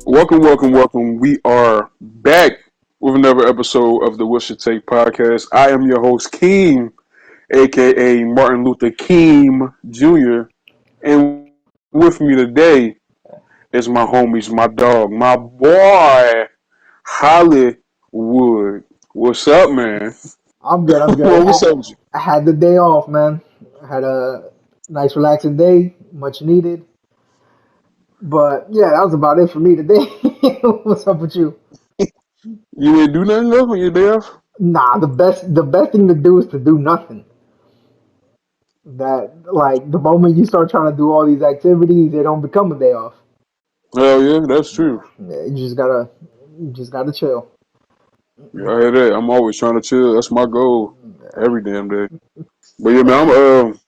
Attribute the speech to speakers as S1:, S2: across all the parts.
S1: Welcome, welcome, welcome. We are back with another episode of the What's Your Take podcast. I am your host, Keem, aka Martin Luther Keem Jr. And with me today is my homies, my dog, my boy, Hollywood. What's up, man?
S2: I'm good. I'm good.
S1: Well, what's up with you?
S2: I had the day off, man. I had a nice, relaxing day, much needed. But yeah, that was about it for me today. What's up with you?
S1: You didn't do nothing else when you're day off?
S2: Nah, the best thing to do is to do nothing. That like the moment you start trying to do all these activities, they don't become a day off.
S1: Hell yeah, that's true.
S2: Yeah, you just gotta chill.
S1: Yeah, I hear that. I'm always trying to chill. That's my goal every damn day. But yeah, man,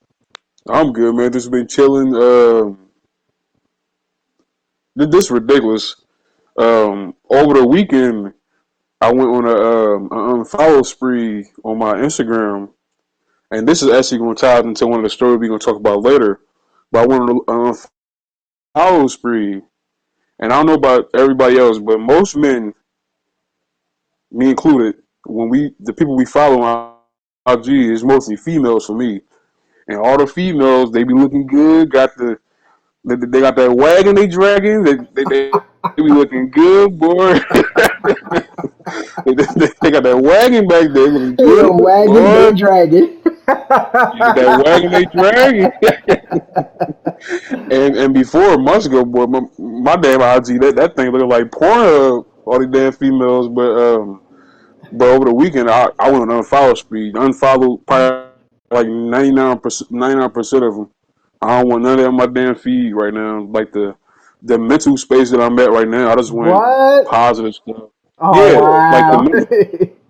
S1: I'm good, man. Just been chilling. This is ridiculous. Over the weekend, I went on an unfollow spree on my Instagram, and this is actually going to tie into one of the stories we're going to talk about later. But I went on an unfollow spree, and I don't know about everybody else, but most men, me included, the people we follow on IG is mostly females for me, and all the females they be looking good, they got that wagon they dragging. They be looking good, boy. They got that wagon back there looking
S2: Yo,
S1: good,
S2: wagon
S1: boy.
S2: they dragging.
S1: Yeah, that wagon they dragging. and before months ago, boy, my damn IG that thing looked like Pornhub. All these damn females, but over the weekend I went on unfollow speed, unfollowed probably like 99% of them. I don't want none of that on my damn feed right now. Like the mental space that I'm at right now, I just want
S2: What?
S1: positive stuff.
S2: Oh
S1: Yeah, like
S2: wow.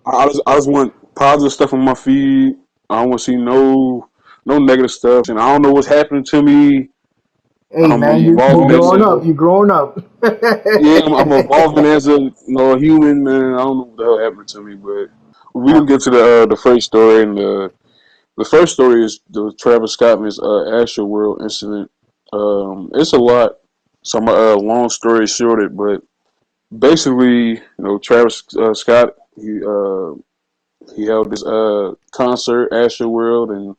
S1: I just want positive stuff on my feed. I don't want to see no negative stuff, and I don't know what's happening to me.
S2: Hey
S1: I'm
S2: man, you
S1: evolving as
S2: growing
S1: a
S2: up. You growing up.
S1: yeah, I'm evolving as a human, man. I don't know what the hell happened to me, but we can get to the first story, and the first story is the Travis Scott and his Astroworld incident. It's a lot, so I'm long story shorted, but basically, Travis Scott he held this concert, Astroworld, and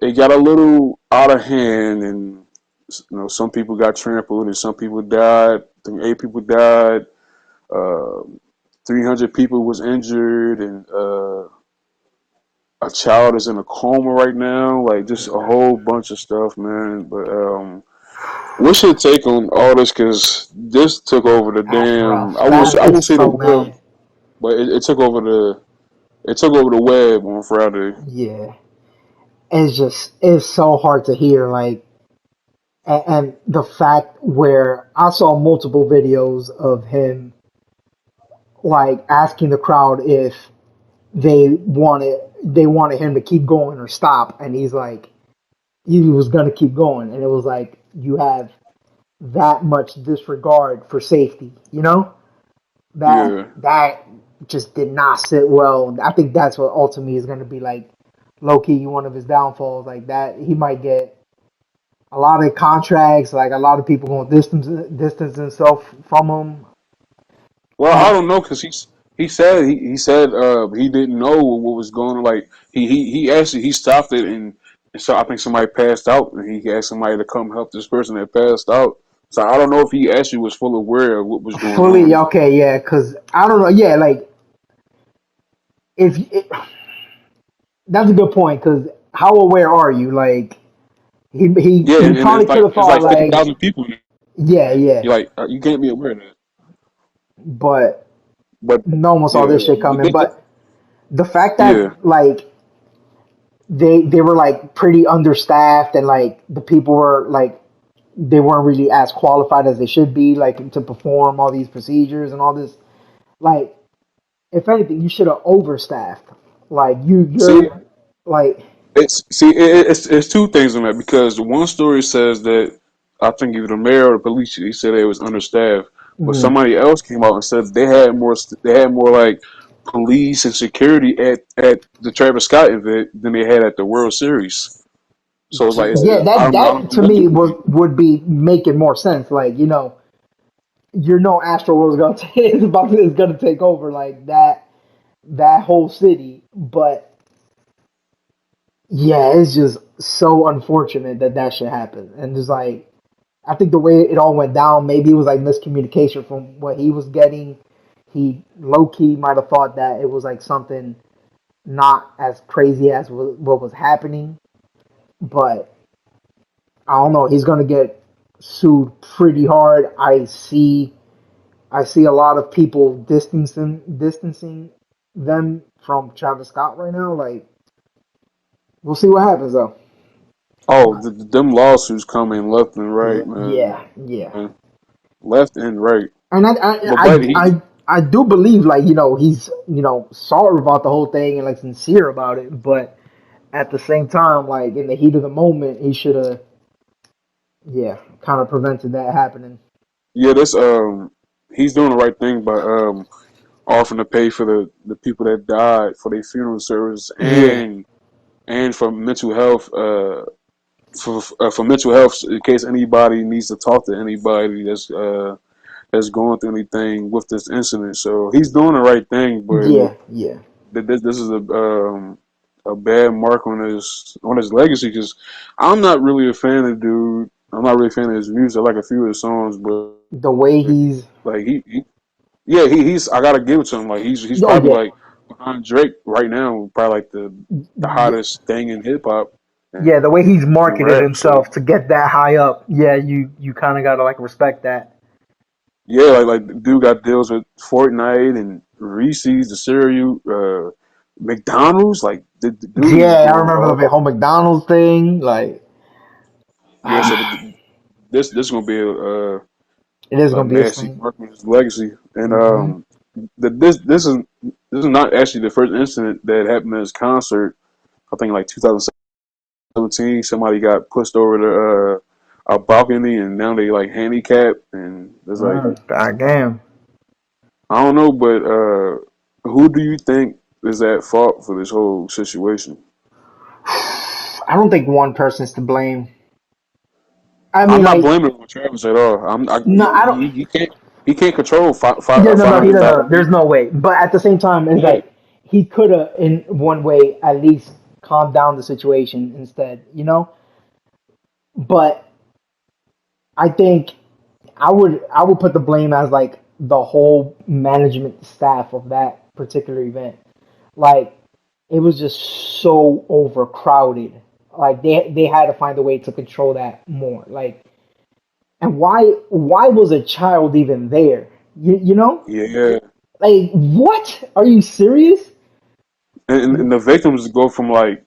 S1: it got a little out of hand, and some people got trampled, and some people died. I think 8 people died. Uh, 300 people was injured, and a child is in a coma right now. Like just a whole bunch of stuff, man. But what's your take on all this? Because this took over the
S2: That's
S1: damn.
S2: rough.
S1: I won't
S2: That
S1: say I
S2: is
S1: won't say the
S2: so
S1: world,
S2: bad.
S1: but it took over the web on Friday.
S2: Yeah, it's so hard to hear. Like, and the fact where I saw multiple videos of him like asking the crowd if they wanted him to keep going or stop, and he's like he was gonna keep going, and it was like you have that much disregard for safety. That
S1: Yeah,
S2: that just did not sit well. I think that's what ultimately is going to be like low key one of his downfalls. Like that, he might get a lot of contracts. Like a lot of people going to distance themselves from him.
S1: well, I
S2: And
S1: don't know because he said he didn't know what was going on. Like he actually he stopped it, and so I think somebody passed out, and he asked somebody to come help this person that passed out. So I don't know if he actually was fully aware of what was going
S2: fully
S1: on.
S2: okay, yeah. Because I don't know, yeah. Like if it, that's a good point. Because how aware are you? Like
S1: Yeah,
S2: he
S1: and
S2: probably could have
S1: it's
S2: thought
S1: like fifty
S2: like
S1: thousand people.
S2: yeah, yeah.
S1: You're like you can't be aware of that.
S2: But
S1: But
S2: no one saw this
S1: yeah,
S2: shit coming. But the fact that
S1: yeah,
S2: like they were like pretty understaffed and like the people were like they weren't really as qualified as they should be like to perform all these procedures and all this like if anything you should have overstaffed like
S1: see,
S2: you're like
S1: it's two things on that because one story says that I think either the mayor or the police he said it was understaffed, but
S2: mm,
S1: somebody else came out and said they had more like police and security at the Travis Scott event than they had at the World Series. So it's like
S2: yeah
S1: I
S2: that
S1: don't know
S2: that to
S1: what to
S2: me was
S1: believe.
S2: would be making more sense like you know Astroworld's gonna it's gonna take over like that whole city. But yeah, it's just so unfortunate that that should happen. And just like I think the way it all went down, maybe it was like miscommunication from what he was getting. He low key might have thought that it was like something not as crazy as what was happening, but I don't know. He's gonna get sued pretty hard. I see a lot of people distancing them from Travis Scott right now. Like we'll see what happens though.
S1: Oh, them lawsuits coming left and right, man.
S2: Yeah, yeah.
S1: Left and right.
S2: And
S1: But he,
S2: I do believe like he's sorry about the whole thing and like sincere about it, but at the same time, like in the heat of the moment, he should have kind of prevented that happening.
S1: yeah, this he's doing the right thing by offering to pay for the people that died for their funeral service
S2: Yeah,
S1: and for mental health for mental health in case anybody needs to talk to anybody that's going through anything with this incident. So he's doing the right thing, but
S2: yeah, yeah.
S1: this is a bad mark on his legacy because I'm not really a fan of the dude. I'm not really a fan of his music. I like a few of his songs, but
S2: The way he's
S1: like yeah, he's I gotta give it to him. Like he's
S2: oh
S1: probably
S2: yeah,
S1: like behind Drake right now, probably like the
S2: yeah,
S1: hottest thing in hip hop
S2: yeah. The way he's
S1: and
S2: marketed
S1: rap. So
S2: himself to get that high up, yeah, you kind of gotta like respect that.
S1: yeah, like the dude got deals with Fortnite and Reese's, the cereal, McDonald's. Like the dude is
S2: Yeah, I
S1: doing it
S2: remember the
S1: all.
S2: whole McDonald's thing. Like,
S1: Yeah, so
S2: it
S1: this gonna be
S2: is
S1: a
S2: gonna be a
S1: nasty
S2: sting.
S1: mark on his legacy. And
S2: Hmm.
S1: this is not actually the first incident that happened at his concert. I think like 2017, somebody got pushed over a balcony, and now they like handicapped, and it's like
S2: God damn.
S1: I don't know, but who do you think is at fault for this whole situation?
S2: I don't think one person's to blame. I mean,
S1: I'm not
S2: like,
S1: blaming it on Travis at all.
S2: no, I don't.
S1: he can't control
S2: Yeah, no,
S1: five
S2: no,
S1: hundred
S2: no.
S1: thousand
S2: There's
S1: people.
S2: no way. But at the same time, it's
S1: Yeah,
S2: like he could have, in one way, at least calmed down the situation instead. But I think I would put the blame as like the whole management staff of that particular event. Like it was just so overcrowded. Like they had to find a way to control that more. Like and why was a child even there? You know?
S1: yeah.
S2: Like what? Are you serious?
S1: And the victims go from like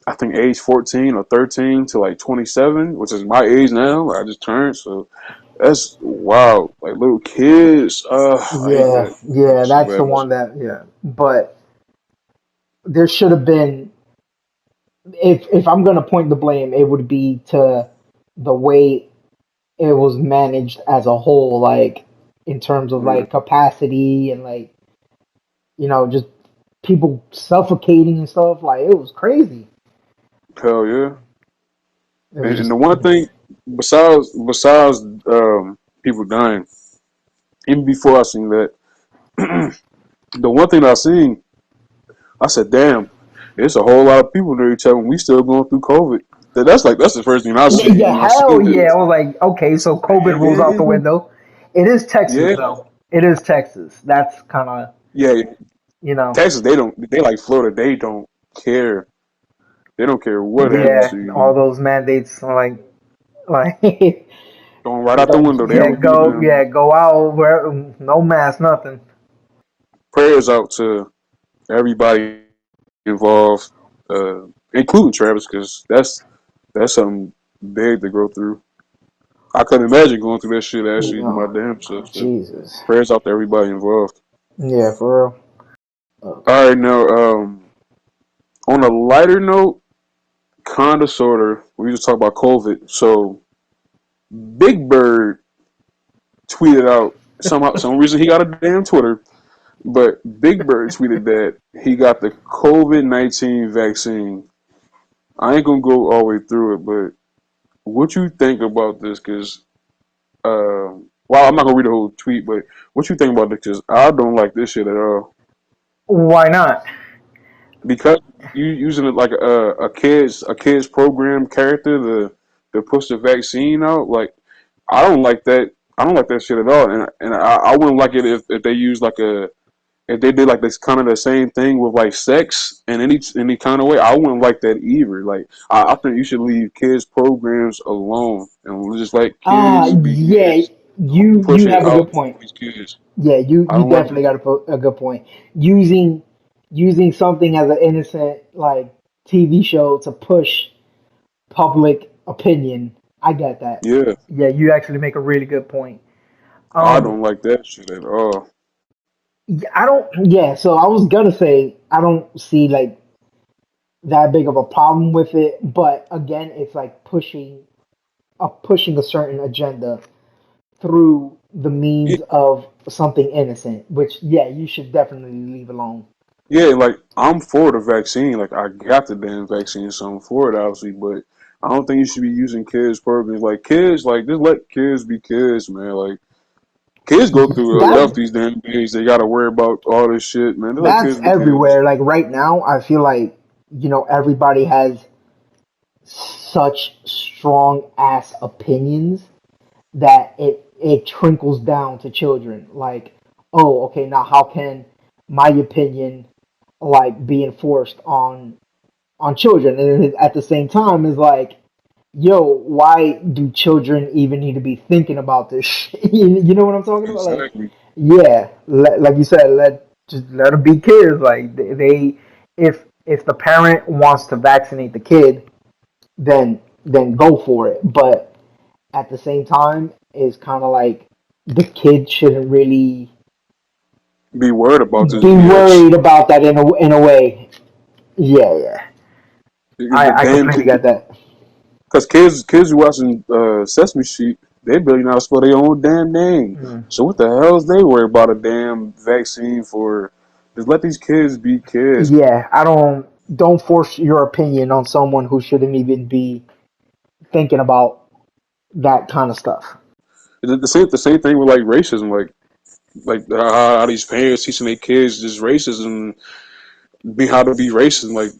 S1: I think age 14 or 13 to like 27, which is my age now. I just turned, so that's wow. Like little kids. I hate
S2: Yeah,
S1: that.
S2: yeah,
S1: So
S2: that's the
S1: bad.
S2: one that yeah. But there should have been if I'm gonna point the blame, it would be to the way it was managed as a whole, like in terms of
S1: Mm,
S2: like capacity and like just people suffocating and stuff. Like it was crazy.
S1: hell yeah.
S2: It was
S1: And
S2: just
S1: the one thing besides people dying, even before I seen that, the one thing I seen, I said, "Damn, it's a whole lot of people near each other. We still going through COVID." That's the first thing I
S2: yeah,
S1: seen
S2: yeah,
S1: when I
S2: hell
S1: seen
S2: yeah. I
S1: this.
S2: was like, okay, so COVID rules out the
S1: Man,
S2: window. It is Texas
S1: yeah,
S2: though. It is Texas. That's kind of
S1: yeah.
S2: you know,
S1: Texas, they like Florida. They don't care. They don't care what happens
S2: yeah,
S1: to
S2: all
S1: you.
S2: those mandates are like
S1: Going right out the window. They don't need them.
S2: go out where no mask, nothing.
S1: Prayers out to everybody involved, including Travis, because that's something big to go through. I couldn't imagine going through that shit actually my
S2: No,
S1: damn self. So
S2: Jesus.
S1: prayers out to everybody involved.
S2: Yeah, for real.
S1: All right, now on a lighter note, kinda sorta, we just talk about COVID. So Big Bird tweeted out somehow some reason he got a damn Twitter, but Big Bird tweeted that he got the COVID-19 vaccine. I ain't gonna go all the way through it, but what you think about this? Because Well, I'm not gonna read the whole tweet, but what you think about this? 'Cause I don't like this shit at all.
S2: Why not?
S1: Because you using it like a kids program character to push the vaccine out. Like I don't like that. I don't like that shit at all. And I wouldn't like it if they use like a if they did like this kind of the same thing with like sex in any kind of way. I wouldn't like that either. Like I think you should leave kids programs alone and just let kids be
S2: Yeah,
S1: kids. Don't
S2: you
S1: push it
S2: have a good
S1: out
S2: point.
S1: for these kids.
S2: Yeah,
S1: I
S2: you
S1: don't like
S2: definitely
S1: it.
S2: got a good point. Using using something as an innocent like TV show to push public opinion. I get that.
S1: Yeah,
S2: Yeah, you actually make a really good point.
S1: I
S2: Um,
S1: don't like that shit at all.
S2: I don't. Yeah, so I was gonna say I don't see like that big of a problem with it, but again, it's like pushing a certain agenda through the means of something innocent, which yeah, you should definitely leave alone.
S1: Yeah, like I'm for the vaccine. Like I got the damn vaccine, so I'm for it, obviously. But I don't think you should be using kids programs. Like kids, like just let kids be kids, man. Like kids go through enough
S2: That
S1: these damn days. They got to worry about all this shit, man. Just let
S2: that's
S1: kids be kids.
S2: everywhere. Like right now, I feel like everybody has such strong ass opinions that it trickles down to children. Like, oh, okay, now how can my opinion like be enforced on children? And then at the same time, is like, yo, why do children even need to be thinking about this shit? You know what I'm talking about? Like,
S1: Exactly.
S2: yeah, like you said, let them be kids. Like if the parent wants to vaccinate the kid, then go for it. But at the same time, it's kind of like the kid shouldn't really
S1: Be worried about this
S2: be
S1: BS.
S2: worried about that in a way. Yeah, yeah,
S1: Because the
S2: I
S1: damn
S2: completely
S1: kids,
S2: get that.
S1: because kids watching Sesame Street, they barely know how to spell their own damn name.
S2: Mm.
S1: So what the hell is they worried about a damn vaccine for? Just let these kids be kids, man.
S2: Yeah, I don't force your opinion on someone who shouldn't even be thinking about that kind of stuff.
S1: The same thing with like racism, like how these parents teaching their kids just racism, be how to be racist. Like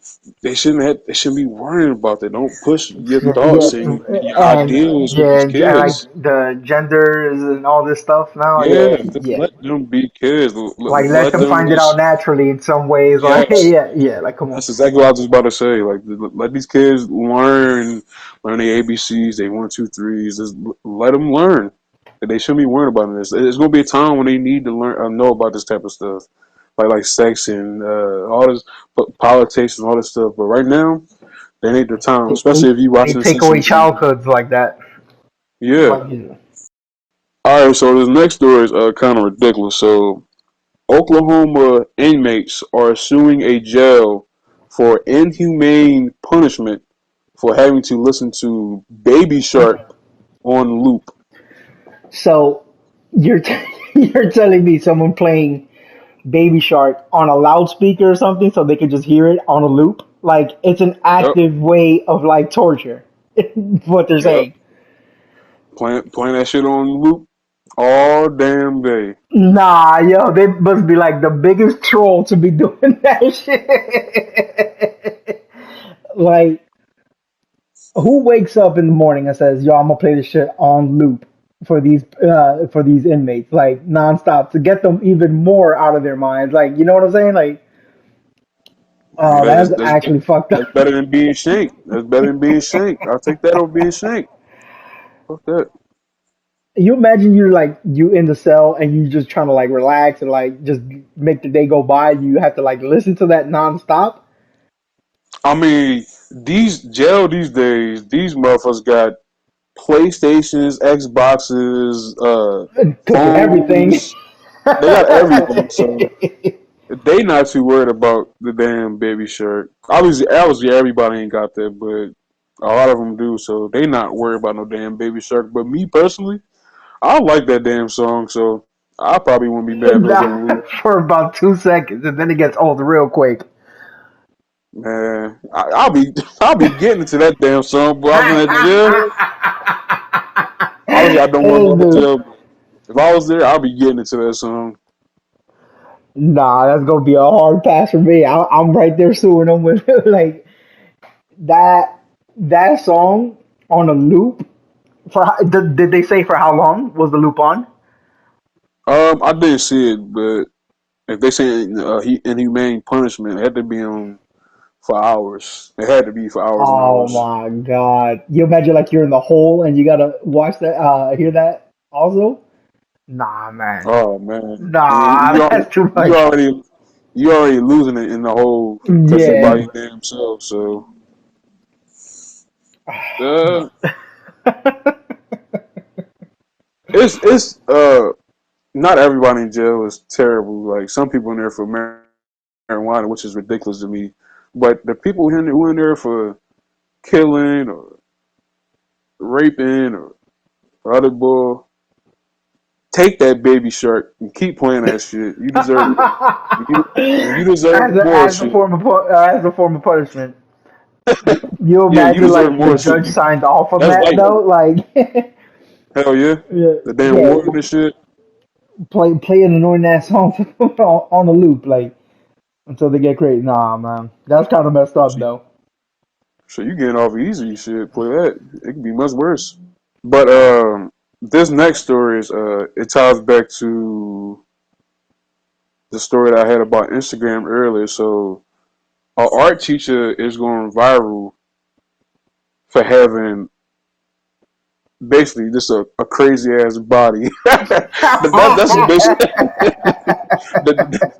S1: they shouldn't be worrying about that. Don't push your
S2: Yeah,
S1: thoughts and your
S2: and
S1: ideals with
S2: yeah,
S1: these
S2: and like
S1: kids.
S2: the genders and all this stuff now.
S1: Yeah,
S2: Yeah,
S1: just
S2: yeah.
S1: let them be kids.
S2: Like let
S1: Let
S2: them
S1: them
S2: find it out
S1: just
S2: naturally in some ways. Like
S1: yes.
S2: yeah, yeah. Like come on.
S1: That's exactly what I was just about to say. Like, let these kids learn the ABCs, they 1, 2, 3s. Just let them learn. They shouldn't be worried about this. There's gonna be a time when they need to learn, know about this type of stuff, like sex and all this politics and all this stuff. But right now, they need their time, especially if you
S2: They
S1: watching
S2: take
S1: Sesame
S2: away
S1: Street.
S2: childhoods like that.
S1: Yeah.
S2: Like you.
S1: All right. So this next story is kind of ridiculous. So Oklahoma inmates are suing a jail for inhumane punishment for having to listen to Baby Shark on loop.
S2: So you're you're telling me someone playing Baby Shark on a loudspeaker or something so they can just hear it on a loop? Like it's an
S1: Yep,
S2: active way of like torture. What they're
S1: yep.
S2: saying.
S1: Playing that shit on loop all damn day.
S2: Nah, yo, they must be like the biggest troll to be doing that shit. Like, who wakes up in the morning and says, "Yo, I'm gonna play this shit on loop for these inmates, like nonstop, to get them even more out of their minds." Like, you know what I'm saying? Like,
S1: Hey,
S2: oh, that's actually fucked
S1: that's
S2: up.
S1: better than being shanked. That's better than being shanked. I'll take that over being shanked. Fuck that.
S2: You imagine you're like you in the cell and you just trying to like relax and like just make the day go by. You have to like listen to that nonstop.
S1: I mean, these jail these days, these motherfuckers got PlayStations, Xboxes,
S2: Everything.
S1: phones. They got everything. So they not too worried about the damn Baby Shark. Obviously, everybody ain't got that, but a lot of them do. So they not worried about no damn Baby Shark. But me personally, I like that damn song. So I probably wouldn't be mad if it was
S2: Nah,
S1: on loop.
S2: for about 2 seconds, and then it gets old real quick.
S1: Man, I'll be getting into that damn song. But I was in that jail. Obviously, I don't want to
S2: Hey,
S1: go to
S2: dude.
S1: jail. If I was there, I'd be getting into that song.
S2: Nah, that's gonna be a hard pass for me. I'm right there suing them with like that that song on a loop. Did they say for how long was the loop on?
S1: I didn't see it, but if they say inhumane punishment, it had to be on for hours. It had to be for hours and
S2: Oh
S1: hours.
S2: my god! You imagine like you're in the hole and you gotta watch that, hear that also. Nah, man.
S1: Oh man, and
S2: Nah, that's too
S1: you
S2: much.
S1: already you already losing it in the hole because you by
S2: Yeah.
S1: your damn self. So uh, it's not everybody in jail is terrible. Like some people in there for marijuana, which is ridiculous to me. But the people who in there for killing or raping or other bull, take that baby shark and keep playing that shit. You deserve it. You deserve
S2: As a
S1: bullshit.
S2: form of as a form of punishment. You
S1: Yeah, you
S2: imagine
S1: deserve
S2: like the
S1: more shit.
S2: judge signed off on
S1: That's
S2: that
S1: light.
S2: though, like
S1: Hell yeah.
S2: yeah,
S1: The damn
S2: yeah,
S1: warden and shit.
S2: play an annoying ass song on a loop like until they get crazy. Nah, man, that's kind of messed up
S1: So,
S2: though.
S1: so you getting off easy shit. Play that. It could be much worse. But this next story is it ties back to the story that I had about Instagram earlier. So our art teacher is going viral for having basically just a crazy ass body. That's basically that,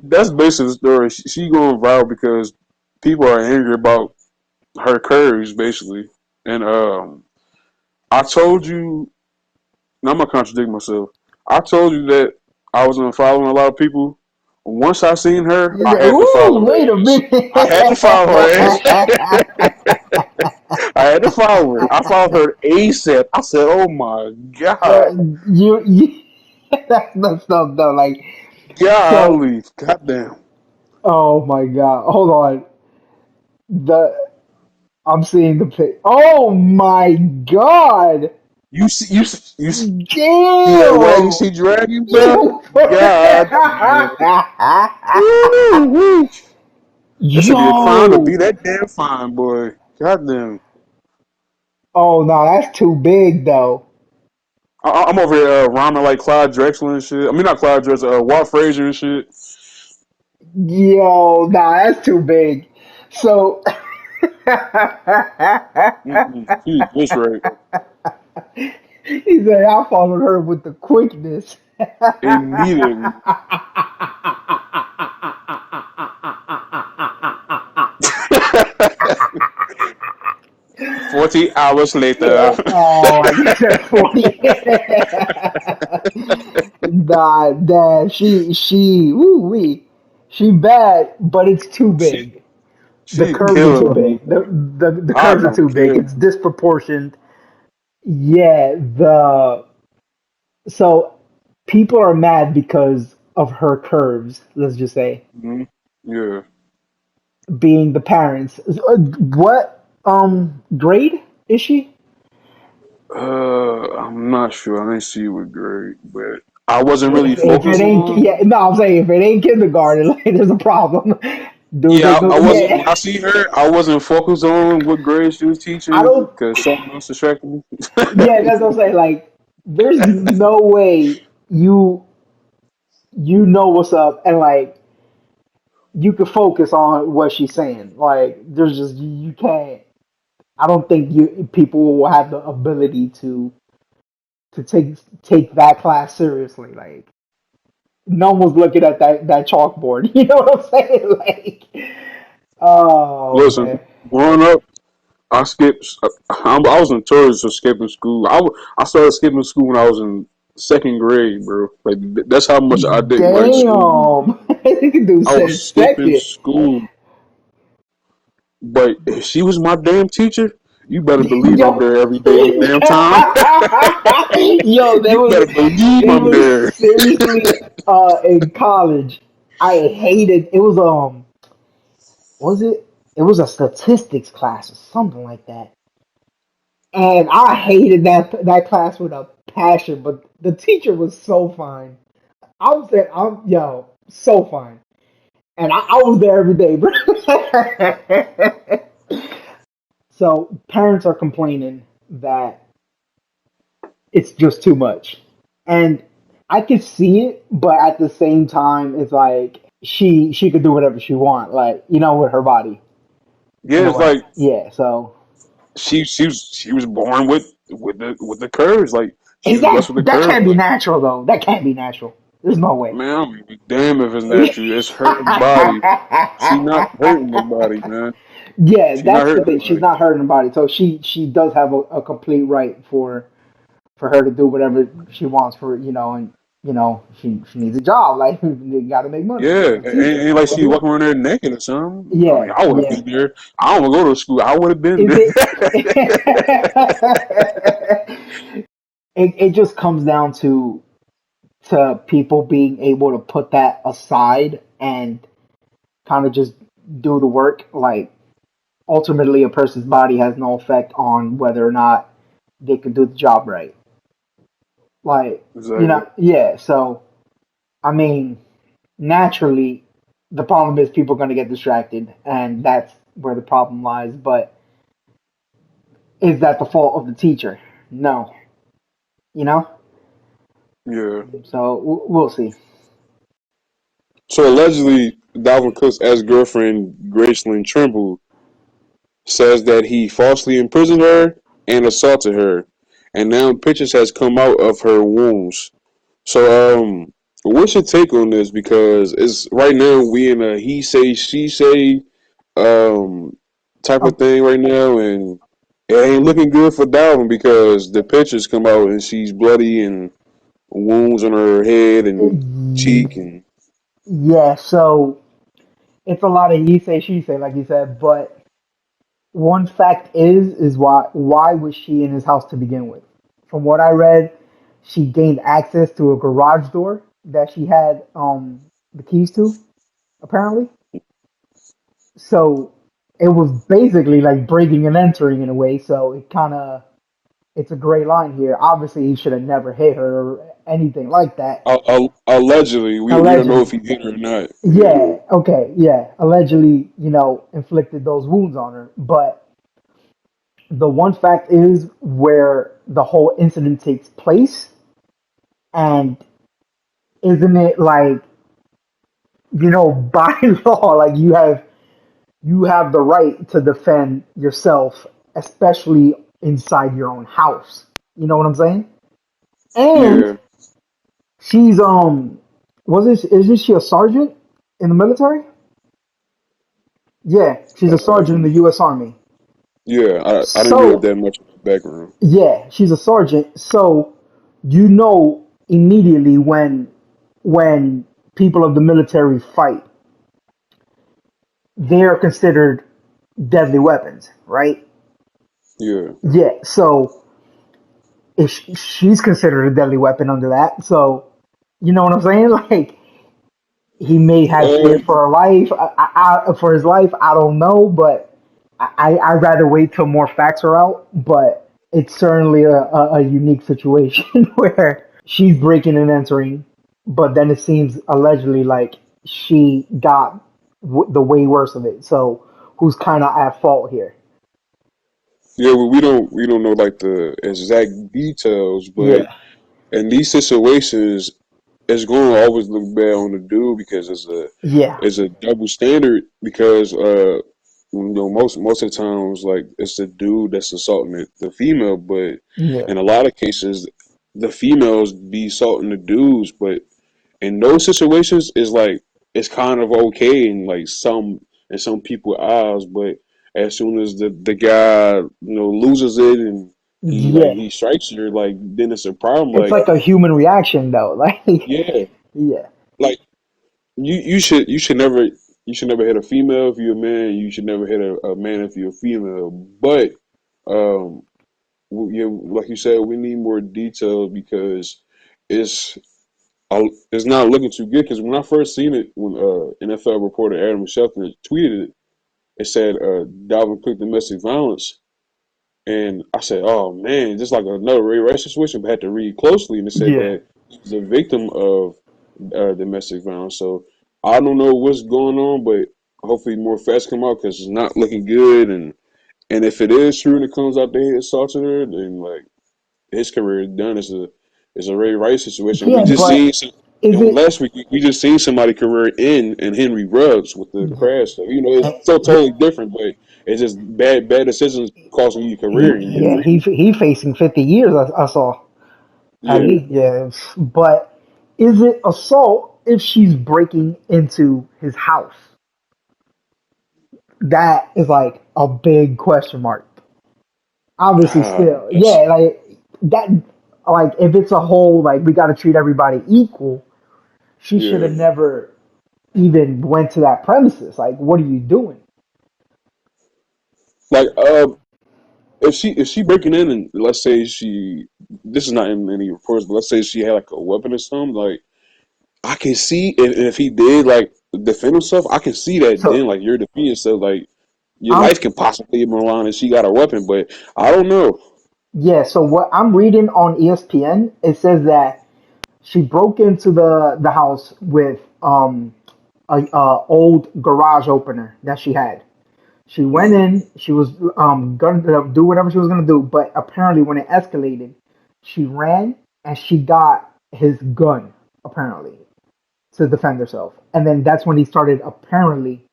S1: that's basically the story. She going viral because people are angry about her curves, basically. And I told you, and I'm gonna contradict myself. I told you that I was unfollowing a lot of people. Once I seen her, I had to follow
S2: Ooh,
S1: her
S2: wait a
S1: ass.
S2: minute.
S1: I had to follow her ass. I had to follow her. I followed her ASAP. I said, "Oh my
S2: Uh,
S1: god,
S2: you that's messed up though. Like, so,
S1: golly, goddamn."
S2: oh my god, hold on. The I'm seeing the pic. Oh my god,
S1: You see, you see that wagon
S2: damn.
S1: she dragging, bro?
S2: You,
S1: God damn. Woo, woo. That should be a crime to be
S2: yo.
S1: that damn fine, boy. God damn.
S2: Oh no, that's too big though.
S1: I'm over here rhyming like Clyde Drexler and shit. I mean, not Clyde Drexler, Walt Frazier and shit.
S2: Yo, nah, that's too big. So
S1: That's right.
S2: he said I followed her with the quickness.
S1: Immediately. 40 hours later.
S2: Oh, I guess that's 40. Nah, nah, ooh wee, she bad, but it's too
S1: she,
S2: big. The
S1: she
S2: curves are too
S1: killing me.
S2: big. The
S1: I
S2: curves are
S1: don't
S2: too big.
S1: care.
S2: It's disproportioned. Yeah, the so people are mad because of her curves. Let's just say,
S1: Mm-hmm. Yeah.
S2: being the parents. What grade is she?
S1: I'm not sure. I didn't see what grade, but I wasn't really
S2: If it
S1: focused
S2: ain't,
S1: on.
S2: yeah, no, I'm saying if it ain't kindergarten, like there's a problem. Dude,
S1: Yeah,
S2: there's no,
S1: I wasn't.
S2: yeah,
S1: When I see her, I wasn't focused on what grade she was
S2: I
S1: teaching
S2: don't,
S1: because something else distracted me.
S2: yeah, that's what I'm saying. Like, there's no way you know what's up and like you can focus on what she's saying. Like, there's just you can't. I don't think you people will have the ability to take that class seriously. Like, no one's looking at that chalkboard. You know what I'm saying? Like, oh
S1: Listen,
S2: man.
S1: growing up, I skipped. I was notorious for skipping school. I started skipping school when I was in second grade, bro. Like that's how much I didn't like school.
S2: Damn. Dude
S1: I was
S2: said
S1: skipping
S2: second.
S1: school, but if she was my damn teacher, you better believe I'm
S2: Yo.
S1: there every day on damn time.
S2: Yo,
S1: You better believe
S2: there
S1: I'm
S2: was
S1: there.
S2: seriously in college. I hated it was was it? It was a statistics class or something like that. And I hated that class with a passion, but the teacher was so fine. I was there, yo, so fine. And I was there every day, bro. So parents are complaining that it's just too much. And I could see it, but at the same time, it's like she could do whatever she want, like with her body in
S1: Yeah,
S2: a
S1: it's
S2: way.
S1: like
S2: Yeah. So
S1: she was born with the curves. Like she
S2: is
S1: was blessed with the
S2: that
S1: curves.
S2: can't be
S1: Like
S2: natural though? That can't be natural. There's no way.
S1: man, I don't be damn if it's natural. It's her body. She not hurting nobody, man.
S2: Yeah,
S1: She not
S2: that's the
S1: hurting
S2: thing. She's
S1: nobody.
S2: not hurting her body, so she does have a complete right for her to do whatever she wants and she needs a job. Like you got to make money.
S1: Yeah,
S2: She's a teacher.
S1: ain't like
S2: What
S1: she
S2: do you want?
S1: walking around there naked or something. I mean,
S2: Yeah,
S1: I would have
S2: yeah.
S1: been there. I don't want to go to school. I would have been
S2: Is
S1: there.
S2: it? It just comes down to people being able to put that aside and kind of just do the work. Like ultimately, a person's body has no effect on whether or not they can do the job right. Like
S1: Exactly.
S2: yeah. So I mean, naturally, the problem is people are going to get distracted, and that's where the problem lies. But is that the fault of the teacher? No, you know.
S1: Yeah.
S2: So we'll see.
S1: So allegedly, Dalvin Cook's ex-girlfriend Gracelyn Trimble says that he falsely imprisoned her and assaulted her, and now pictures has come out of her wounds. So, what's your take on this? Because it's right now we in a he say she say um type
S2: Um,
S1: of thing right now, and it ain't looking good for Dalvin because the pictures come out and she's bloody and wounds on her head and cheek and
S2: yeah. So it's a lot of he say she say, like you said. But one fact is why was she in his house to begin with? From what I read, she gained access to a garage door that she had the keys to apparently. So it was basically like breaking and entering in a way. So it's a gray line here. Obviously, he should have never hit her or anything like that.
S1: allegedly we don't know if
S2: Allegedly,
S1: he hit her or not. Yeah,
S2: yeah, okay, yeah. Allegedly, inflicted those wounds on her. But the one fact is where the whole incident takes place, and isn't it like by law, like you have the right to defend yourself, especially inside your own house. You know what I'm saying? And
S1: yeah.
S2: she's isn't she a sergeant in the military? Yeah, she's a sergeant in the U.S. Army.
S1: Yeah, I didn't know
S2: So
S1: that much of the background.
S2: yeah, she's a sergeant. So immediately when people of the military fight, they are considered deadly weapons, right?
S1: Yeah.
S2: Yeah. So if she's considered a deadly weapon under that, so you know what I'm saying? Like he may have
S1: Uh,
S2: feared for her life, for his life. I don't know, but I'd rather wait till more facts are out. But it's certainly a unique situation where she's breaking and entering, but then it seems allegedly like she got the way worse of it. So who's kind of at fault here?
S1: yeah, well, we don't know like the exact details, but
S2: Yeah,
S1: in these situations, it's going to always look bad on the dude because
S2: yeah,
S1: it's a double standard because most of the times like it's the dude that's assaulting the female, but
S2: yeah,
S1: in a lot of cases the females be assaulting the dudes, but in those situations it's like it's kind of okay in some people's eyes, but as soon as the guy loses it and
S2: yeah.
S1: he strikes you, like then it's a problem.
S2: It's
S1: Like
S2: like a human reaction, though. Like,
S1: yeah,
S2: yeah,
S1: like you should never hit a female if you're a man. You should never hit a man if you're a female. But um, like you said, we need more details because it's it's not looking too good. Because when I first seen it, when NFL reporter Adam Schefter tweeted it, it said Dalvin Cook domestic violence. And I said, "Oh man, just like another Ray Rice situation." But I had to read closely, and it said
S2: Yeah.
S1: that he was a victim of domestic violence. So I don't know what's going on, but hopefully more facts come out because it's not looking good. And if it is true and it comes out that he assaulted her, then like his career is done. It's a Ray Rice situation. We
S2: Yeah,
S1: just
S2: but
S1: seen some,
S2: is
S1: and
S2: it?
S1: last week we just seen somebody career end and Henry Ruggs with the
S2: Yeah.
S1: crash. So it's
S2: And
S1: so totally different, but it's just bad decisions costing you your career and your
S2: yeah,
S1: freedom.
S2: he facing 50 years. I saw at
S1: Yeah.
S2: least. Yeah, but is it assault if she's breaking into his house? That is like a big question mark. Obviously, still,
S1: That's
S2: yeah, like that. Like if it's a whole like we got to treat everybody equal, she should
S1: yeah.
S2: have never even went to that premises. Like, what are you doing?
S1: Like if she breaking in and let's say she this is not in any reports, but let's say she had like a weapon or something, like I can see if he did like defend himself, I can see that then
S2: So,
S1: like you're defending yourself, like your
S2: I'm
S1: life can possibly be on the line and she got a weapon, but I don't know.
S2: yeah. So what I'm reading on ESPN, it says that she broke into the house with a old garage opener that she had. She went in. She was gonna do whatever she was gonna do, but apparently when it escalated, she ran and she got his gun apparently to defend herself. And then that's when he started apparently,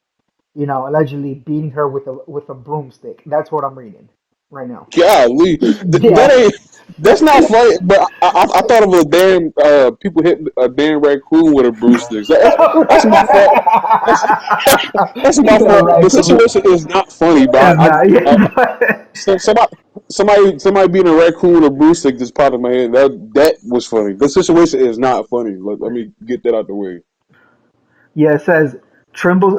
S2: allegedly beating her with a broomstick. That's what I'm reading right now.
S1: Golly, that
S2: Yeah.
S1: ain't that's not funny. But I thought of a damn people hitting a damn raccoon with a broomstick. That's my fault. That's that's my
S2: Yeah,
S1: fault. The
S2: raccoon.
S1: situation is not funny, but
S2: It's not. Yeah, but
S1: somebody being a raccoon with a broomstick just popped in my head. That was funny. The situation is not funny. Let me get that out the way.
S2: yeah, it says Trimble.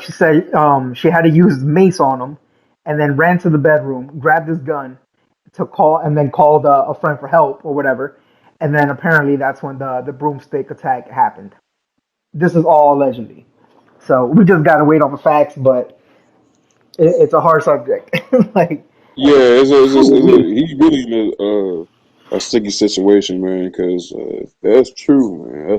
S2: She said she had to use mace on him, and then ran to the bedroom, grabbed his gun to call, and then called a friend for help or whatever. And then apparently that's when the broomstick attack happened. This is all allegedly. So we just gotta wait on the facts, but it's a hard subject. Like,
S1: Yeah,
S2: ooh,
S1: he's really in a sticky situation, man. Because if that's true, man,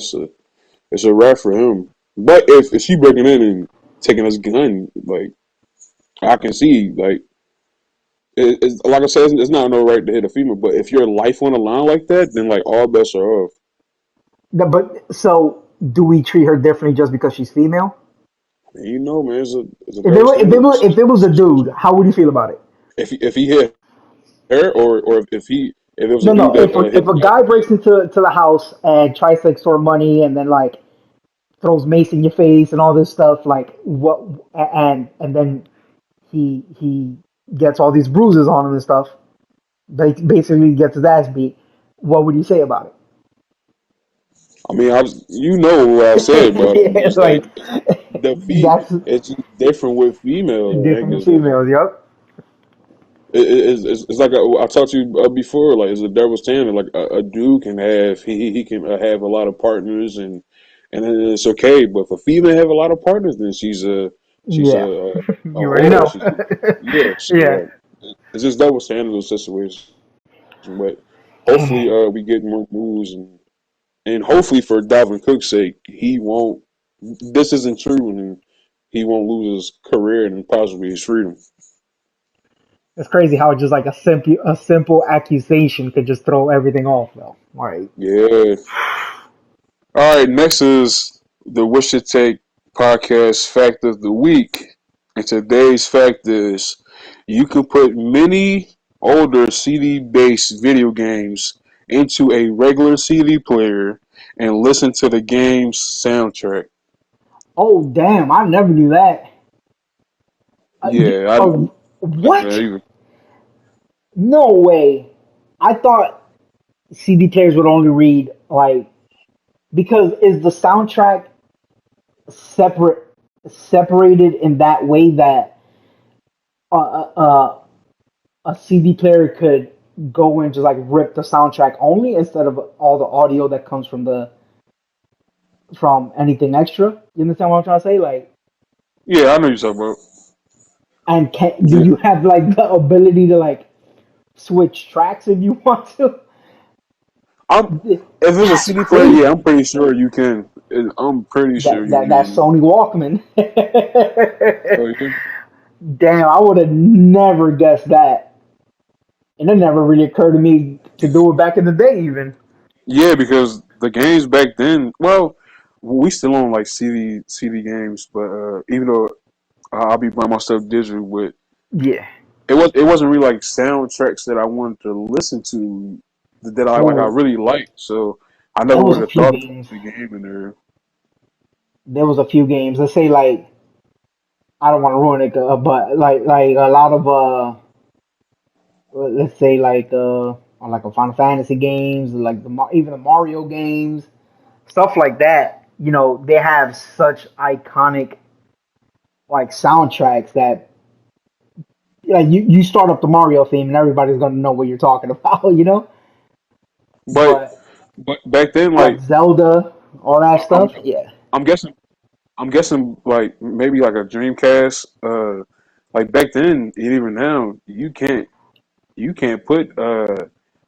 S1: it's a wrap for him. But if she breaking in and taking his gun, like I can see, like it's like I said, it's not no right to hit a female. But if your life on the line like that, then like all bets are off.
S2: but so do we treat her differently just because she's female?
S1: And man, it's a
S2: If it was, if it
S1: devastating
S2: was, if it was a
S1: situation.
S2: dude, how would you feel about it?
S1: If he hit her, or if it was a
S2: No,
S1: dude
S2: no.
S1: that
S2: If
S1: hit
S2: a
S1: her.
S2: guy breaks into the house and tries to extort money and then like throws mace in your face and all this stuff, like what, and then he gets all these bruises on him and stuff. Basically, gets his ass beat. What would you say about
S1: I mean, you know what I said about it.
S2: it?
S1: It's like
S2: Like
S1: the
S2: that's
S1: it's just different with females, man.
S2: different
S1: Because
S2: females. Yep.
S1: it's like I talked to you before. Like it's a double standard. Like a dude can have he can have a lot of partners and then it's okay. But if a female have a lot of partners, then she's
S2: Yeah.
S1: a
S2: You already
S1: whore.
S2: know.
S1: She's yeah. So
S2: Yeah.
S1: it's just double standard of situation. But hopefully
S2: Damn.
S1: we get more moves and hopefully for Dalvin Cook's sake he won't. This isn't true and he won't lose his career and possibly his freedom.
S2: It's crazy how just like a simple accusation could just throw everything off though. All right.
S1: Yeah. All right, next is the Wish Your Take podcast fact of the week. And today's fact is you can put many older CD based video games into a regular CD player and listen to the game's soundtrack.
S2: Oh damn! I never knew that.
S1: Yeah,
S2: What?
S1: I
S2: No way. I thought CD players would only read like because is the soundtrack separate separated in that way that uh, uh, uh, a CD player could go and just like rip the soundtrack only instead of all the audio that comes from anything extra. You understand what I'm trying to say? Like,
S1: yeah, I know you're talking about.
S2: and do
S1: Yeah.
S2: you have like the ability to like? switch tracks if you want to.
S1: I'm if it's a
S2: That's
S1: CD player,
S2: crazy.
S1: yeah, I'm pretty sure you can. I'm pretty sure you
S2: That
S1: can.
S2: Sony Walkman.
S1: Oh yeah,
S2: Damn, I would have never guessed that, and it never really occurred to me to do it back in the day, even.
S1: yeah, because the games back then, well, we still on like CD games, but even though I'll be buying my stuff digital, but
S2: Yeah.
S1: it wasn't really like soundtracks that I wanted to listen to that I
S2: Oh,
S1: really liked. So I
S2: there
S1: never
S2: was
S1: would
S2: a
S1: have
S2: few
S1: thought to
S2: games.
S1: put the game in there.
S2: There was a few games. Let's say like I don't want to ruin it, but like a lot of let's say like a Final Fantasy games, like even the Mario games, stuff like that. You know, they have such iconic like soundtracks that like you start up the Mario theme and everybody's gonna know what you're talking about. You know,
S1: But
S2: but
S1: back then,
S2: like
S1: like
S2: Zelda, all that
S1: I'm
S2: stuff. Yeah.
S1: I'm guessing I'm guessing like maybe like a Dreamcast. Like back then, and even now, you can't put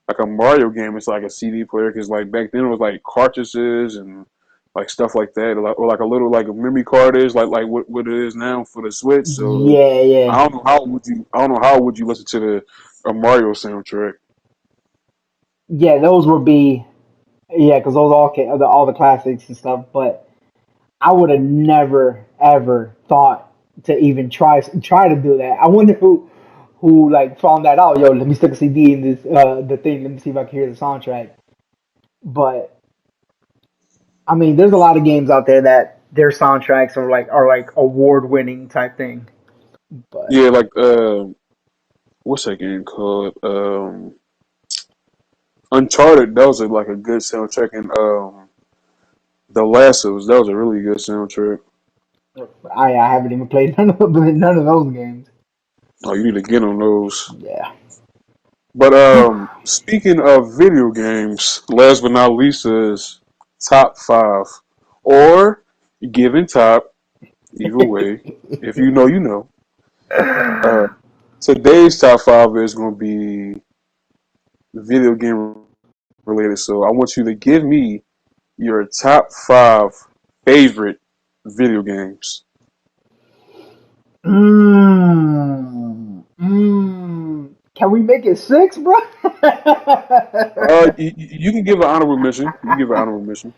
S1: like a Mario game into like a CD player because like back then it was like cartridges and like stuff like that, or like a little like a memory card is like what it is now for the Switch. So
S2: Yeah, yeah,
S1: I don't know how would you listen to the a Mario soundtrack.
S2: yeah. Those would be yeah, because those all the classics and stuff. But I would have never ever thought to even try to do that. I wonder who like found that out. Yo, let me stick a CD in this the thing. Let me see if I can hear the soundtrack. But I mean, there's a lot of games out there that their soundtracks are like award winning type thing. But
S1: Yeah, like what's that game called? Uncharted. That was like a good soundtrack, and The Last of Us. That was a really good soundtrack.
S2: I haven't even played none of those games.
S1: Oh, you need to get on those.
S2: Yeah.
S1: But speaking of video games, last but not least is top five, or given top. Either way, if you know, you know. Uh, Today's top five is going to be video game related. So I want you to give me your top five favorite video games.
S2: Can we make it six, bro?
S1: You can give an honorable mention. You can give an honorable mention.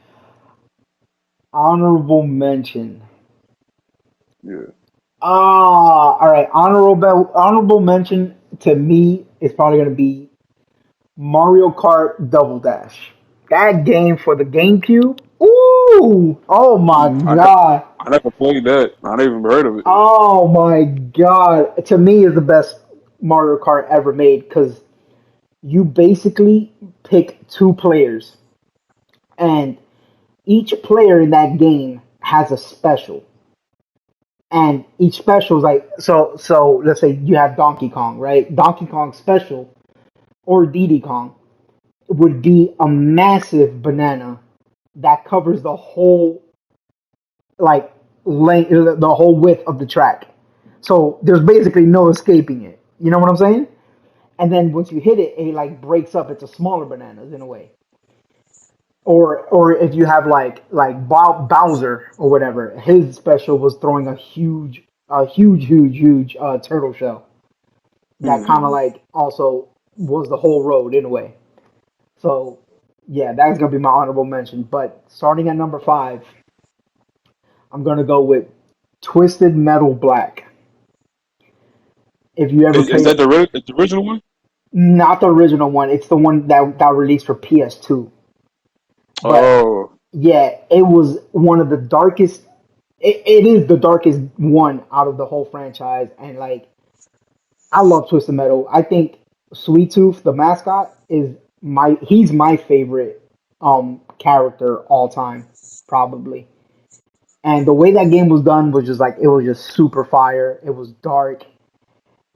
S2: Honorable mention.
S1: Yeah.
S2: All right. Honorable mention to me is probably gonna be Mario Kart Double Dash. That game for the GameCube. Ooh! Oh my
S1: I,
S2: god!
S1: I never played that. I never even heard of it.
S2: Oh my god! To me, is the best Mario Kart ever made because you basically pick two players, and each player in that game has a special. And each special is like so let's say you have Donkey Kong, right? Donkey Kong special or Diddy Kong would be a massive banana that covers the whole like length, the whole width of the track. So there's basically no escaping it. You know what I'm saying? And then once you hit it, it like breaks up into smaller bananas in a way. Or if you have like Bowser or whatever, his special was throwing huge turtle shell that kind of
S1: Hmm.
S2: like also was the whole road in a way. So yeah, that's gonna be my honorable mention. But starting at number five, I'm gonna go with Twisted Metal Black. If you ever
S1: Is that
S2: played,
S1: the original one?
S2: not the original one, it's the one that got released for PS2. But
S1: Oh,
S2: yeah, it was one of the darkest. It is the darkest one out of the whole franchise, and like I love Twisted Metal. I think Sweet Tooth, the mascot, is he's my favorite character all time, probably. And the way that game was done was just like it was just super fire. It was dark,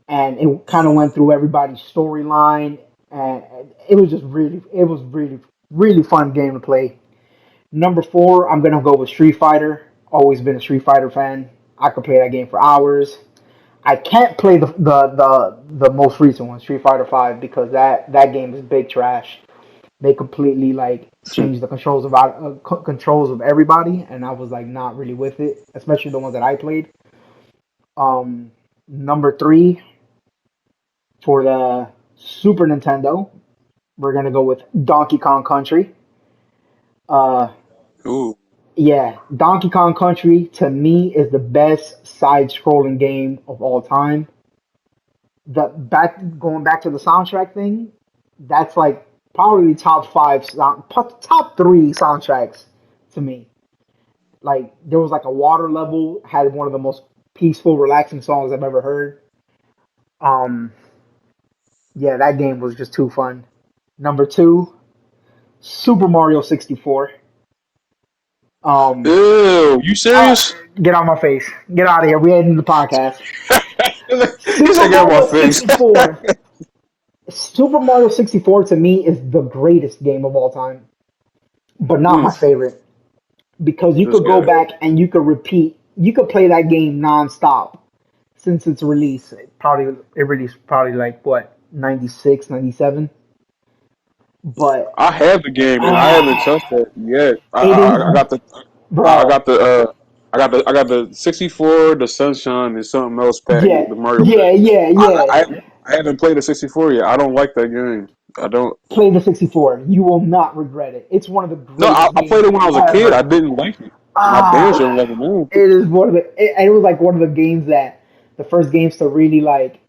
S2: and it kind of went through everybody's storyline, and it was really fun game to play. Number four, I'm gonna go with Street Fighter. Always been a Street Fighter fan. I could play that game for hours. I can't play the most recent one, Street Fighter Five, because that game is big trash. They completely like changed the controls of everybody, and I was like not really with it, especially the ones that I played. Um, Number three for the Super Nintendo, we're gonna go with Donkey Kong Country. Uh,
S1: Ooh.
S2: yeah, Donkey Kong Country to me is the best side-scrolling game of all time. The back Going back to the soundtrack thing, that's like probably top three soundtracks to me. Like there was like a water level had one of the most peaceful, relaxing songs I've ever heard. Um, yeah, that game was just too fun. Number two, Super Mario 64. Um,
S1: Ew, you serious?
S2: get out my face. Get out of here. We ending the podcast.
S1: You
S2: Super
S1: said get out my
S2: Mario
S1: face.
S2: 64. Super Mario 64 to me is the greatest game of all time, but not my
S1: Mm,
S2: favorite because you
S1: this
S2: could go
S1: guy.
S2: back and you could repeat. You could play that game nonstop since its release. It released probably like what 96, 97. But
S1: I have the game and I haven't touched
S2: ah,
S1: it yet.
S2: it is,
S1: I got the I
S2: bro.
S1: got the I got the 64, the Sunshine, and something else pack,
S2: Yeah,
S1: the Mario
S2: yeah,
S1: pack.
S2: yeah, yeah.
S1: I haven't played the 64 yet. I don't like that game. I don't.
S2: Play the 64. You will not regret it. It's one of the
S1: No,
S2: greatest
S1: I played
S2: games
S1: it when I was a kid. I
S2: ever.
S1: didn't like it, and I damn sure don't
S2: Ah,
S1: like it now.
S2: it is one of it was like one of the games that the first games to really like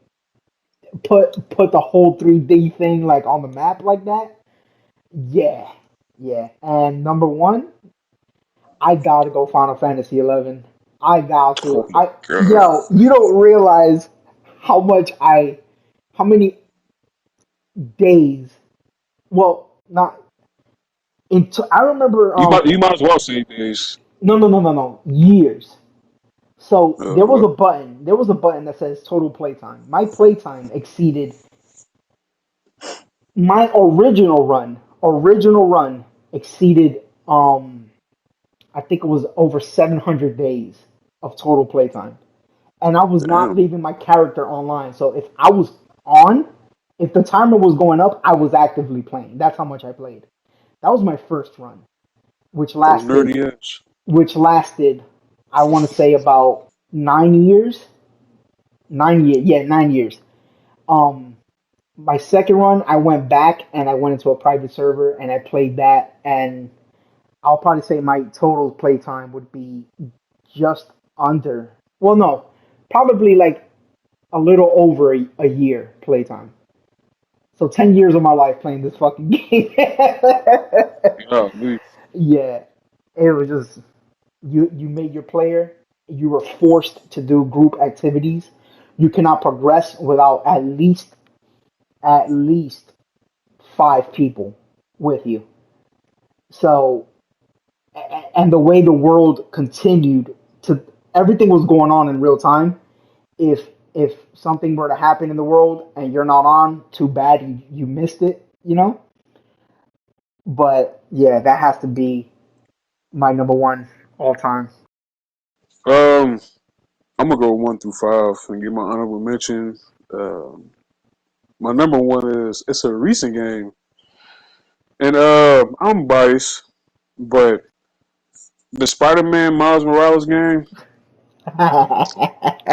S2: put the whole 3D thing like on the map like that. Yeah, yeah. And number one, I gotta go Final Fantasy 11. I got
S1: Oh
S2: to.
S1: my god!
S2: Yo, you don't realize how much how many days. Well, not I remember.
S1: You might as well say days.
S2: No, no, no, no, no. Years. So there was a
S1: What?
S2: button. There was a button that says total playtime. My playtime exceeded my original run. Original run exceeded. I think it was over 700 days of total playtime, and I was not
S1: Damn.
S2: leaving my character online. So if I was on, if the timer was going up, I was actively playing. That's how much I played. That was my first run, which
S1: Those
S2: lasted,
S1: nerdy ass.
S2: which lasted, I want to say about 9 years. 9 years, yeah, 9 years. Um, my second run, I went back and I went into a private server and I played that, and I'll probably say my total playtime would be just under. Well, no, probably like a little over a year playtime. So 10 years of my life playing this fucking game.
S1: Yeah, we.
S2: Yeah, it was just you made your player. You were forced to do group activities. You cannot progress without at least five people with you. So, and the way the world continued to everything was going on in real time. If something were to happen in the world and you're not on, too bad you missed it. But yeah, that has to be my number one all time.
S1: Um, I'm gonna go 1 through 5 and get my honorable mention. Um, my number one is it's a recent game, and I'm biased, but the Spider-Man Miles Morales game,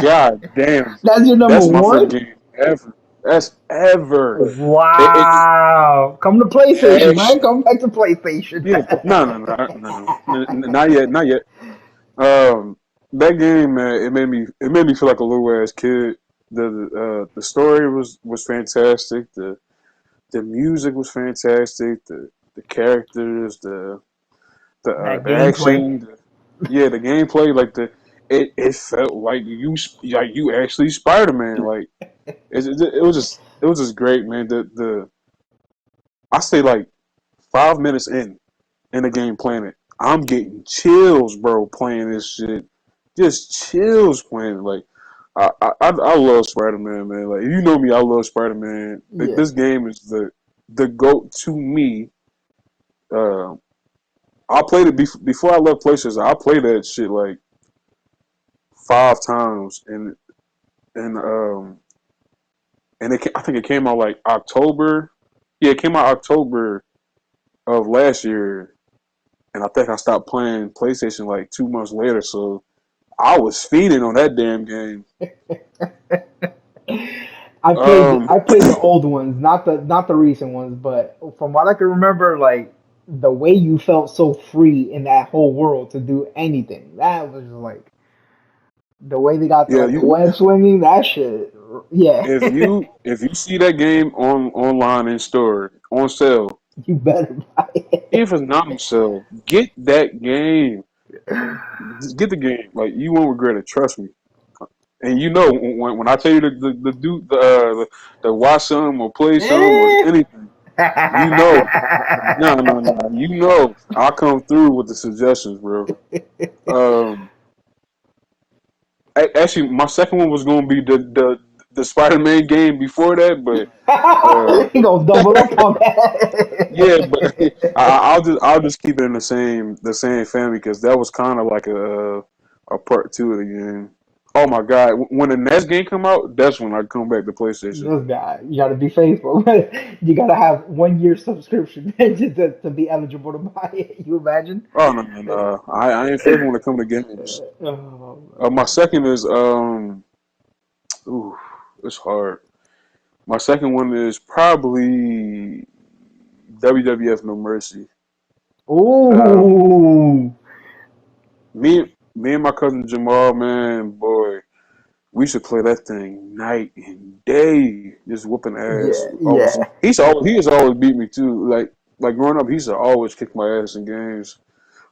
S1: god damn,
S2: That's your number
S1: that's my favorite
S2: one?
S1: game ever. That's ever. It
S2: Wow. Come to PlayStation, man.
S1: actually,
S2: Come back to PlayStation.
S1: yeah, not yet, not yet. Um, that game, man, it made me feel like a little ass kid. The story was fantastic. The music was fantastic. The characters,
S2: That
S1: the
S2: gameplay.
S1: action, yeah, the gameplay, like it felt like you actually Spider Man. Like it was just great, man. The I say like 5 minutes in the game playing it, I'm getting chills, bro, playing this shit. Just chills playing it. Like I love Spider Man, man. Like you know me, I love Spider Man. Like,
S2: Yeah.
S1: this game is the goat to me. Uh, I played it before I left PlayStation. I played that shit like 5 times, and and I think it came out like October. Yeah, it came out October of last year, and I think I stopped playing PlayStation like 2 months later. So I was feeding on that damn game.
S2: I
S1: Um,
S2: played the old ones, not the recent ones, but from what I can remember, like the way you felt so free in that whole world to do anything, that was just like the way they got the
S1: yeah,
S2: like the web swinging, that shit. Yeah,
S1: if you see that game online in store on sale,
S2: you better buy it.
S1: if it's not on sale, get that game. Just get the game. Like you won't regret it. Trust me. And you know when I tell you the do the watch some or play some or
S2: Eh.
S1: anything, you know, no, you know, I'll come through with the suggestions, bro. Um, actually, my second one was gonna be the Spider-Man game before that, but
S2: He gonna double up on
S1: yeah, but
S2: that.
S1: I'll just keep it in the same family because that was kind of like a part two of the game. Oh my god! When the next game come out, that's when I come back to PlayStation.
S2: This guy, you gotta be faithful. You gotta have 1 year subscription just to be eligible to buy it. You imagine?
S1: Oh no! I ain't faithful when it comes to games.
S2: Oh,
S1: My second is ooh, it's hard. My second one is probably WWF No Mercy. Um,
S2: ooh,
S1: me and my cousin Jamal, man, boy, we should play that thing night and day, just whooping ass.
S2: yeah,
S1: Almost,
S2: yeah.
S1: he has always beat me too. Like growing up, he's always kicked my ass in games.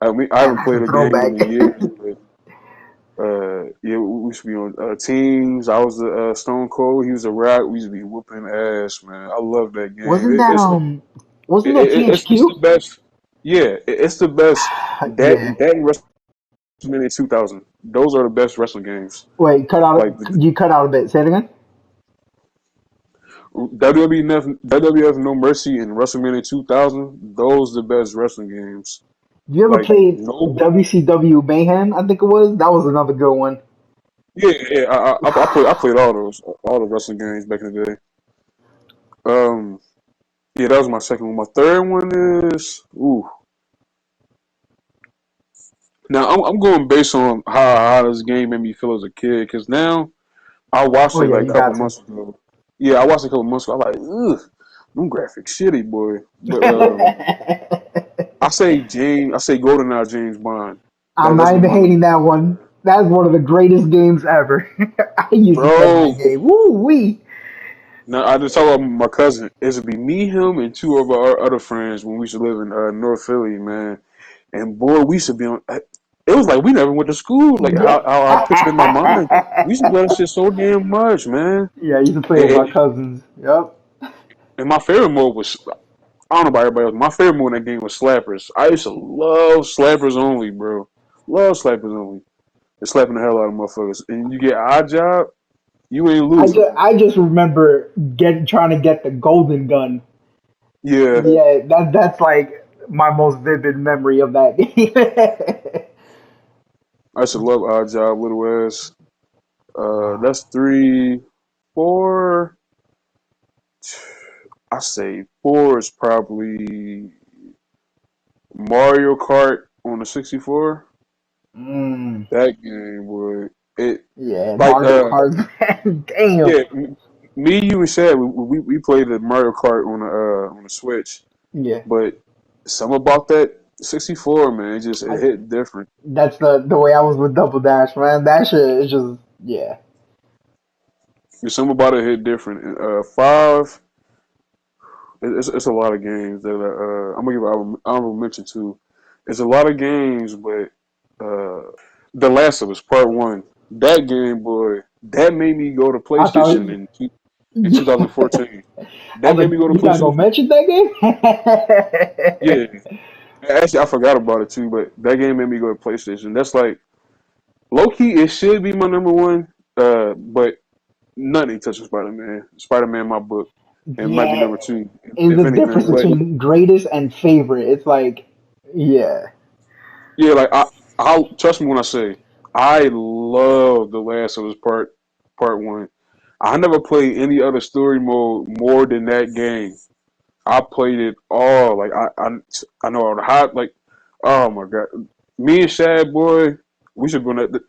S1: I
S2: Damn,
S1: haven't
S2: that's a
S1: played a game
S2: throwback.
S1: in years, but yeah, we used to be on teams. I was the Stone Cold. He was a Rock. We used to be whooping ass, man. I love that game.
S2: wasn't that wasn't that
S1: It's the
S2: THQ?
S1: best. Yeah, it's the best. That
S2: Yeah.
S1: and WrestleMania 2000. Those are the best wrestling games.
S2: Wait, cut
S1: Like
S2: out.
S1: the
S2: You cut out a bit. Say it again.
S1: WWF No Mercy and WrestleMania 2000. Those the best wrestling games.
S2: You ever
S1: Like
S2: played
S1: no.
S2: WCW Mayhem? I think it was. That was another good one.
S1: Yeah. I played all the wrestling games back in the day. Um, yeah, that was my second one. My third one is ooh. Now I'm going based on how this game made me feel as a kid because now I watched
S2: Oh
S1: it
S2: yeah,
S1: like a
S2: you
S1: couple
S2: got to.
S1: months ago. Yeah, I watched it a couple months ago. I'm like, ugh, them graphics shitty, boy. But I say GoldenEye James Bond.
S2: I'm
S1: That's
S2: not even
S1: my number,
S2: hating that one. That's one of the greatest games ever. I used to play that
S1: bro.
S2: game. Woo wee.
S1: Now I just told my cousin it would be me, him, and two of our other friends when we used to live in North Philly, man. And boy, we used to be on. It was like we never went to school. Like
S2: Yeah.
S1: how I picture it in my mind. We used to play that shit so damn much, man.
S2: Yeah, I used to play with my
S1: And,
S2: cousins. Yep.
S1: and my favorite mode was I don't know about everybody else. My favorite mode in that game was slappers. I used to love slappers only, bro. Love slappers only. And slapping the hell out of motherfuckers. And you get odd job, you ain't losing.
S2: I just remember trying to get the golden gun.
S1: Yeah,
S2: Yeah, that's like my most vivid memory of that game.
S1: I used to love odd job, little ass. That's three, four. I say four is probably Mario Kart on the 64.
S2: mm,
S1: That game, boy. It
S2: yeah,
S1: like
S2: Mario Kart. Damn.
S1: yeah. Me, you, and Shad, we played the Mario Kart on the Switch,
S2: Yeah.
S1: but some about that 64, man, it
S2: I,
S1: hit different.
S2: that's the way I was with Double Dash, man. That shit is just yeah.
S1: There's some about it hit different. Five, it's a lot of games that I'm gonna give an honorable mention to. It's a lot of games, but The Last of Us Part One, that game, boy, that made me go to
S2: I thought
S1: PlayStation in
S2: yeah.
S1: 2014.
S2: I was
S1: That made
S2: like,
S1: me go to
S2: you're not gonna
S1: PlayStation.
S2: mention that
S1: Yeah,
S2: game?
S1: actually, I forgot about it too, but that game made me go to PlayStation. That's like low key. It should be my number one, but nothing touches Spider Man. Spider Man, my book, and it might be
S2: Yeah.
S1: number two,
S2: Is
S1: if
S2: the difference
S1: anything. But
S2: between greatest and favorite. It's like yeah.
S1: yeah, like I trust me when I say I love The Last of Us Part 1. I never played any other story mode more than that game. I played it all. Like I know all the hot like. Oh my god, me and Shad boy, we should be on that.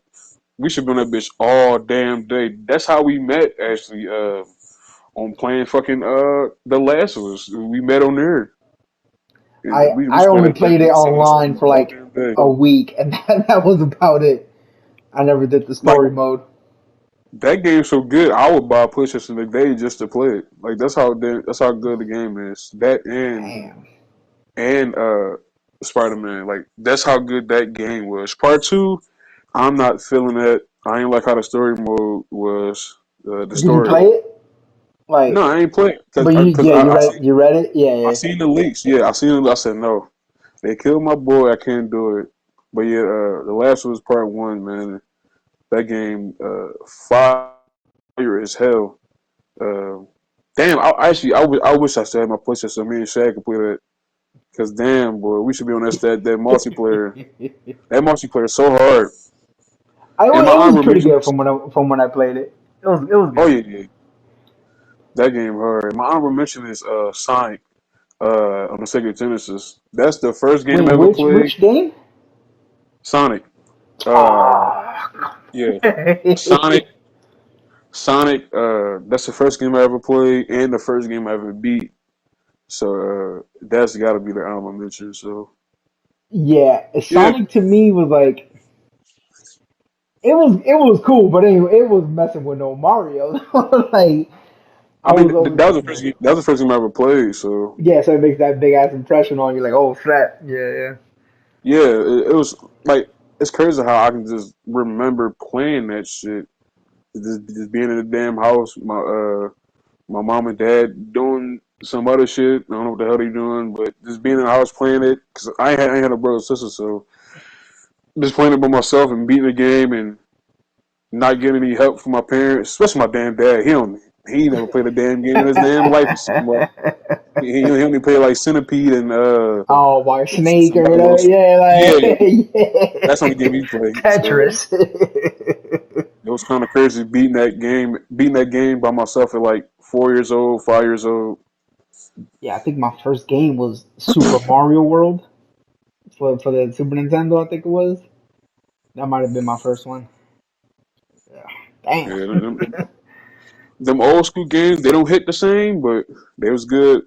S1: We should be on that bitch all damn day. That's how we met actually. On playing fucking The Last of Us. We met on there. And we
S2: I
S1: spent
S2: only
S1: that
S2: played it
S1: bitch singing
S2: online
S1: songs
S2: for
S1: all
S2: like
S1: damn day.
S2: a week, and that was about it. I never did the
S1: Like
S2: story mode.
S1: that game's so good, I would buy a PlayStation today just to play it. Like that's how good the game is. That
S2: Damn.
S1: and Spider Man. Like that's how good that game was. Part 2, I'm not feeling that. I ain't like how the story mode was. The
S2: Did you
S1: story.
S2: play it?
S1: No,
S2: Like,
S1: I ain't playing
S2: but
S1: because
S2: yeah, you read it, yeah,
S1: I
S2: yeah.
S1: seen the leaks. Yeah, I seen it. I said no. They killed my boy. I can't do it. But yeah, the last was Part 1, man. That game, fire as hell. Uh, damn, I wish I still had my PlayStation so me and Shaq could play that. Cause damn, boy, we should be on that multiplayer. That multiplayer is so hard. And my
S2: It was
S1: honorable
S2: pretty
S1: mention
S2: good
S1: is,
S2: from when I played it. It was
S1: oh
S2: good.
S1: yeah, yeah, that game hard. My honorable mention is Sonic on the Sega Genesis. That's the first game
S2: Wait,
S1: I ever played.
S2: which game?
S1: Sonic. Uh,
S2: Ah,
S1: yeah, Sonic. Sonic, that's the first game I ever played and the first game I ever beat. So that's got to be the honorable mention. So
S2: yeah.
S1: yeah,
S2: Sonic to me was like it was cool, but anyway, it was messing with no Mario. Like I
S1: I mean
S2: was always
S1: that was the
S2: messing
S1: first
S2: with.
S1: game. That was the first game I ever played. So
S2: Yeah, so it makes that big ass impression on you, like, oh snap. Yeah, yeah.
S1: yeah, it was like it's crazy how I can just remember playing that shit. Just being in the damn house, my mom and dad doing some other shit. I don't know what the hell they doing, but just being in the house playing it because I ain't had a brother or sister, so just playing it by myself and beating the game and not getting any help from my parents, especially my damn dad. He never played a damn game in his damn life. He only played like Centipede and
S2: Oh, Mario Snake
S1: some
S2: or
S1: other
S2: whatever.
S1: little.
S2: Yeah,
S1: Yeah,
S2: like
S1: that's the only
S2: yeah.
S1: game he played. So
S2: Tetris.
S1: it was kind of crazy beating that game by myself at like 4 years old, 5 years old.
S2: Yeah, I think my first game was Super Mario World for the Super Nintendo. I think it was. That might have been my first one. Yeah. Damn.
S1: Yeah, them old school games they don't hit the same, but they was good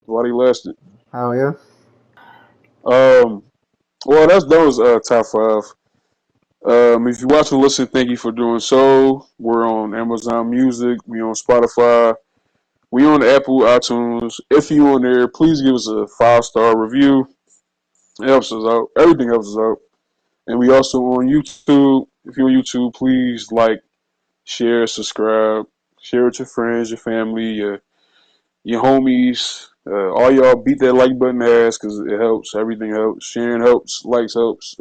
S1: while they lasted.
S2: Hell yeah.
S1: Um, well, that's those top 5. If you watch or listen, thank you for doing so. We're on Amazon Music. We on Spotify. We on Apple iTunes. If you on there, please give us a 5-star review. It helps us out. Everything helps us out. And we also on YouTube. If you're on YouTube, please like, share, subscribe, share with your friends, your family, your homies. All y'all beat that like button ass because it helps. Everything helps. Sharing helps. Likes helps.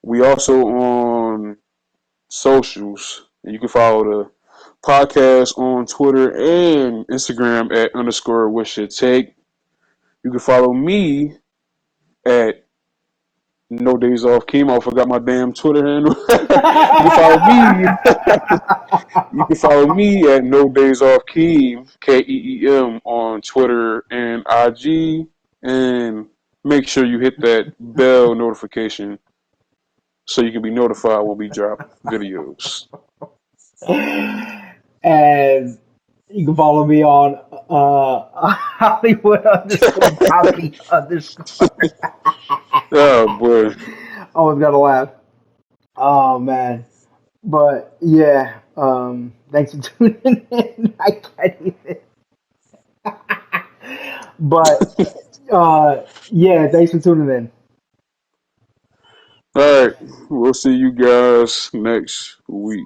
S1: We also on socials. And you can follow the podcast on Twitter and Instagram at underscore what's your take. You can follow me at No Days Off Keem. I forgot my damn Twitter handle. You can follow me. You can follow me at No Days Off Keem, KEEM on Twitter and IG. And make sure you hit that bell notification so you can be notified when we drop videos.
S2: And you can follow me on Hollywood underscore Poppy underscore.
S1: Oh boy.
S2: Always gotta laugh. Oh man. But yeah, thanks for tuning in. I can't even. But yeah, thanks for tuning in.
S1: All right. We'll see you guys next week.